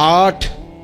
8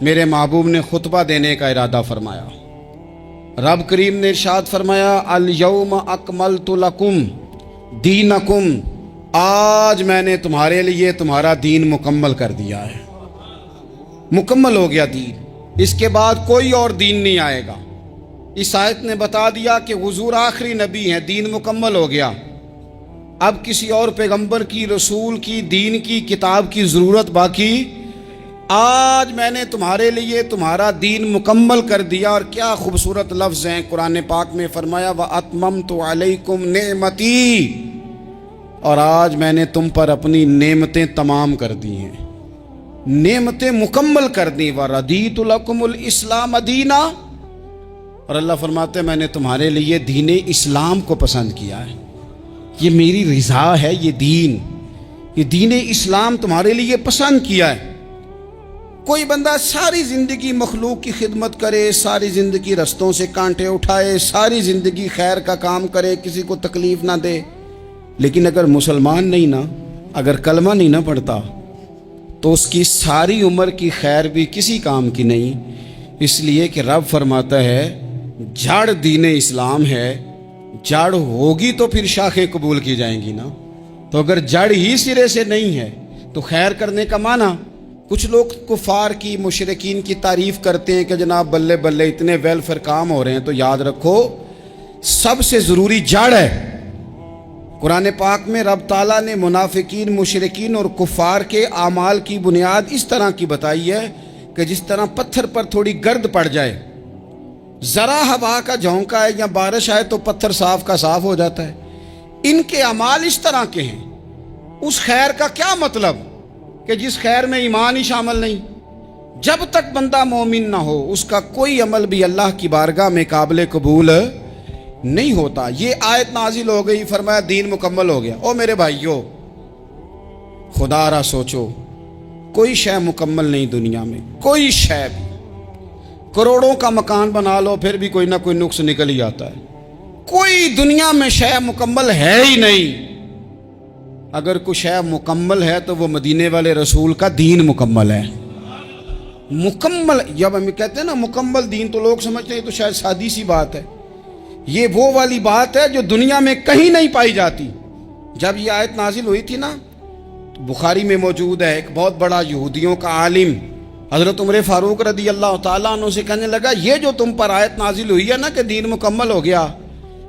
میرے محبوب نے خطبہ دینے کا ارادہ فرمایا۔ رب کریم نے ارشاد فرمایا الیوم اکملت لکم دینکم، آج میں نے تمہارے لیے تمہارا دین مکمل کر دیا ہے، مکمل ہو گیا دین، اس کے بعد کوئی اور دین نہیں آئے گا۔ اس آیت نے بتا دیا کہ حضور آخری نبی ہیں، دین مکمل ہو گیا، اب کسی اور پیغمبر کی، رسول کی، دین کی، کتاب کی ضرورت باقی، آج میں نے تمہارے لیے تمہارا دین مکمل کر دیا۔ اور کیا خوبصورت لفظ ہیں، قرآن پاک میں فرمایا وَأَتْمَمْتُ عَلَيْكُمْ نِعْمَتِي، اور آج میں نے تم پر اپنی نعمتیں تمام کر دی ہیں، نعمتیں مکمل کر دی۔ وَرَضِيتُ لَكُمُ الْإِسْلَامَ دِينًا، اور اللہ فرماتے ہیں میں نے تمہارے لیے دین اسلام کو پسند کیا ہے، یہ میری رضا ہے، یہ دین اسلام تمہارے لیے پسند کیا ہے۔ کوئی بندہ ساری زندگی مخلوق کی خدمت کرے، ساری زندگی رستوں سے کانٹے اٹھائے، ساری زندگی خیر کا کام کرے، کسی کو تکلیف نہ دے، لیکن اگر مسلمان نہیں نا، اگر کلمہ نہیں نہ پڑھتا تو اس کی ساری عمر کی خیر بھی کسی کام کی نہیں۔ اس لیے کہ رب فرماتا ہے جڑ دین اسلام ہے، جڑ ہوگی تو پھر شاخیں قبول کی جائیں گی نا، تو اگر جڑ ہی سرے سے نہیں ہے تو خیر کرنے کا معنی، کچھ لوگ کفار کی، مشرکین کی تعریف کرتے ہیں کہ جناب بلے بلے اتنے ویلفیئر کام ہو رہے ہیں، تو یاد رکھو سب سے ضروری جڑ ہے۔ قرآن پاک میں رب تعالیٰ نے منافقین، مشرکین اور کفار کے اعمال کی بنیاد اس طرح کی بتائی ہے کہ جس طرح پتھر پر تھوڑی گرد پڑ جائے، ذرا ہوا کا جھونکا ہے یا بارش آئے تو پتھر صاف کا صاف ہو جاتا ہے، ان کے اعمال اس طرح کے ہیں۔ اس خیر کا کیا مطلب کہ جس خیر میں ایمان ہی شامل نہیں؟ جب تک بندہ مومن نہ ہو اس کا کوئی عمل بھی اللہ کی بارگاہ میں قابل قبول نہیں ہوتا۔ یہ آیت نازل ہو گئی، فرمایا دین مکمل ہو گیا۔ او میرے بھائیو، خدا را سوچو، کوئی شے مکمل نہیں دنیا میں، کوئی شے بھی، کروڑوں کا مکان بنا لو پھر بھی کوئی نہ کوئی نقص نکل ہی آتا ہے، کوئی دنیا میں شے مکمل ہے ہی نہیں۔ اگر کوئی شے مکمل ہے تو وہ مدینے والے رسول کا دین مکمل ہے، مکمل۔ جب ہم کہتے ہیں نا مکمل دین تو لوگ سمجھتے ہیں تو شاید سادی سی بات ہے، یہ وہ والی بات ہے جو دنیا میں کہیں نہیں پائی جاتی۔ جب یہ آیت نازل ہوئی تھی نا، تو بخاری میں موجود ہے، ایک بہت بڑا یہودیوں کا عالم حضرت عمر فاروق رضی اللہ تعالیٰ عنہ سے کہنے لگا یہ جو تم پر آیت نازل ہوئی ہے نا کہ دین مکمل ہو گیا،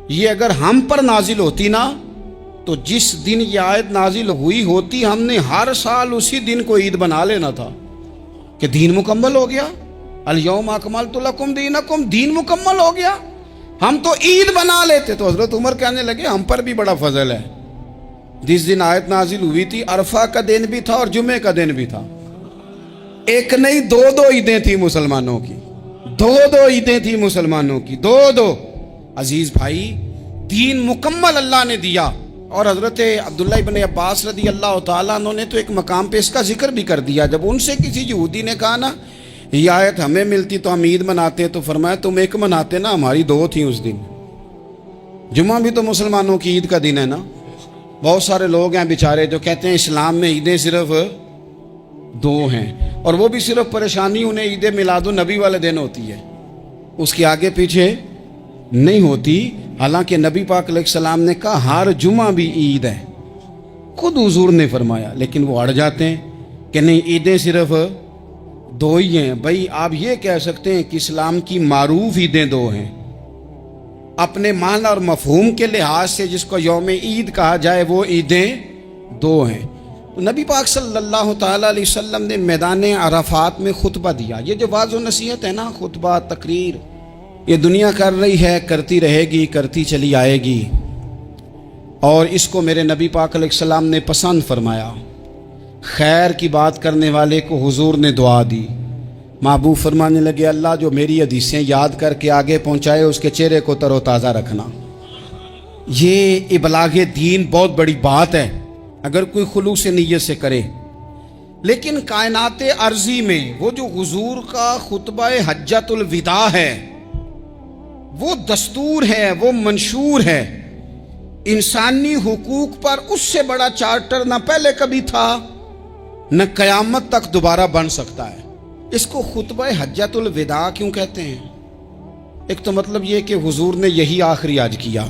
یہ اگر ہم پر نازل ہوتی نا تو جس دن یہ آیت نازل ہوئی ہوتی ہم نے ہر سال اسی دن کو عید بنا لینا تھا کہ دین مکمل ہو گیا، الیوم اکملت لکم دینکم، دین مکمل ہو گیا، ہم تو عید بنا لیتے۔ تو حضرت عمر کہنے لگے ہم پر بھی بڑا فضل ہے، جس دن آیت نازل ہوئی تھی عرفہ کا دن بھی تھا اور جمعے کا دن بھی تھا، ایک نہیں دو عیدیں تھیں مسلمانوں کی، دو عیدیں تھیں مسلمانوں کی، دو۔ عزیز بھائی، دین مکمل اللہ نے دیا۔ اور حضرت عبداللہ ابن عباس رضی اللہ تعالیٰ عنہ نے تو ایک مقام پہ اس کا ذکر بھی کر دیا، جب ان سے کسی یہودی نے کہا نا یہ آیت ہمیں ملتی تو ہم عید مناتے، تو فرمایا تم ایک مناتے نا، ہماری دو تھیں اس دن۔ جمعہ بھی تو مسلمانوں کی عید کا دن ہے نا۔ بہت سارے لوگ ہیں بیچارے جو کہتے ہیں اسلام میں عیدیں صرف دو ہیں، اور وہ بھی صرف پریشانی انہیں عید میلاد النبی والے دن ہوتی ہے، اس کے آگے پیچھے نہیں ہوتی۔ حالانکہ نبی پاک علیہ السلام نے کہا ہر جمعہ بھی عید ہے، خود حضور نے فرمایا، لیکن وہ اڑ جاتے ہیں کہ نہیں عیدیں صرف دو ہی ہیں۔ بھائی آپ یہ کہہ سکتے ہیں کہ اسلام کی معروف عیدیں دو ہیں، اپنے معنی اور مفہوم کے لحاظ سے جس کو یوم عید کہا جائے وہ عیدیں دو ہیں۔ تو نبی پاک صلی اللہ تعالیٰ علیہ وسلم نے میدان عرفات میں خطبہ دیا۔ یہ جو واعظ و نصیحت ہے نا، خطبہ، تقریر، یہ دنیا کر رہی ہے، کرتی رہے گی، کرتی چلی آئے گی، اور اس کو میرے نبی پاک علیہ السلام نے پسند فرمایا۔ خیر کی بات کرنے والے کو حضور نے دعا دی، محبوب فرمانے لگے اللہ جو میری حدیثیں یاد کر کے آگے پہنچائے اس کے چہرے کو تر و تازہ رکھنا۔ یہ ابلاغ دین بہت بڑی بات ہے اگر کوئی خلوص نیت سے کرے۔ لیکن کائنات ارضی میں وہ جو حضور کا خطبہ حجۃ الوداع ہے، وہ دستور ہے، وہ منشور ہے۔ انسانی حقوق پر اس سے بڑا چارٹر نہ پہلے کبھی تھا، نہ قیامت تک دوبارہ بن سکتا ہے۔ اس کو خطبہ حجۃ الوداع کیوں کہتے ہیں؟ ایک تو مطلب یہ کہ حضور نے یہی آخری آج کیا،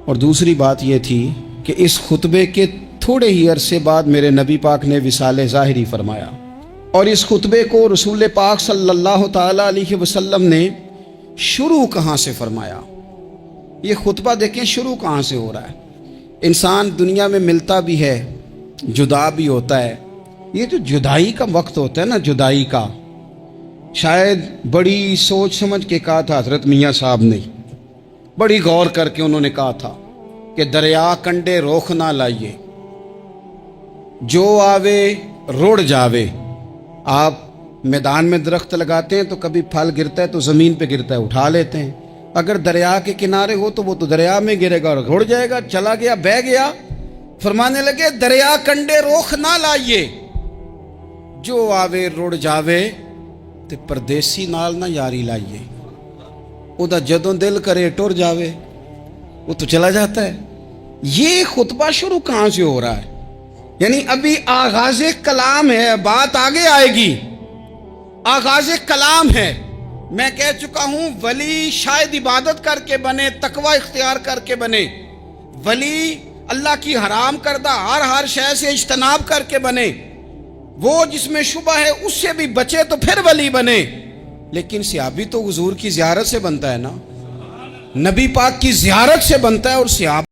اور دوسری بات یہ تھی کہ اس خطبے کے تھوڑے ہی عرصے بعد میرے نبی پاک نے وصال ظاہری فرمایا، اور اس خطبے کو رسول پاک صلی اللہ تعالی علیہ وسلم نے شروع کہاں سے فرمایا؟ یہ خطبہ دیکھیں شروع کہاں سے ہو رہا ہے۔ انسان دنیا میں ملتا بھی ہے، جدا بھی ہوتا ہے، یہ جو جدائی کا وقت ہوتا ہے نا، جدائی کا، شاید بڑی سوچ سمجھ کے کہا تھا حضرت میاں صاحب نے، بڑی غور کر کے انہوں نے کہا تھا کہ دریا کنڈے روخ نہ لائیے، جو آوے رڑ جاوے۔ آپ میدان میں درخت لگاتے ہیں تو کبھی پھل گرتا ہے تو زمین پہ گرتا ہے، اٹھا لیتے ہیں۔ اگر دریا کے کنارے ہو تو وہ تو دریا میں گرے گا اور رڑ جائے گا، چلا گیا، بہہ گیا۔ فرمانے لگے دریا کنڈے روخ نہ لائیے، جو آوے رڑ جاوے، تے پردیسی نال نہ یاری لائیے، او دا جدوں دل کرے ٹر جاوے، وہ تو چلا جاتا ہے۔ یہ خطبہ شروع کہاں سے ہو رہا ہے؟ یعنی ابھی آغاز کلام ہے، بات آگے آئے گی، آغاز کلام ہے۔ میں کہہ چکا ہوں ولی شاید عبادت کر کے بنے، تقوی اختیار کر کے بنے، ولی اللہ کی حرام کردہ ہر شے سے اجتناب کر کے بنے، وہ جس میں شبہ ہے اس سے بھی بچے تو پھر ولی بنے۔ لیکن صحابی تو حضور کی زیارت سے بنتا ہے نا، نبی پاک کی زیارت سے بنتا ہے، اور صحابہ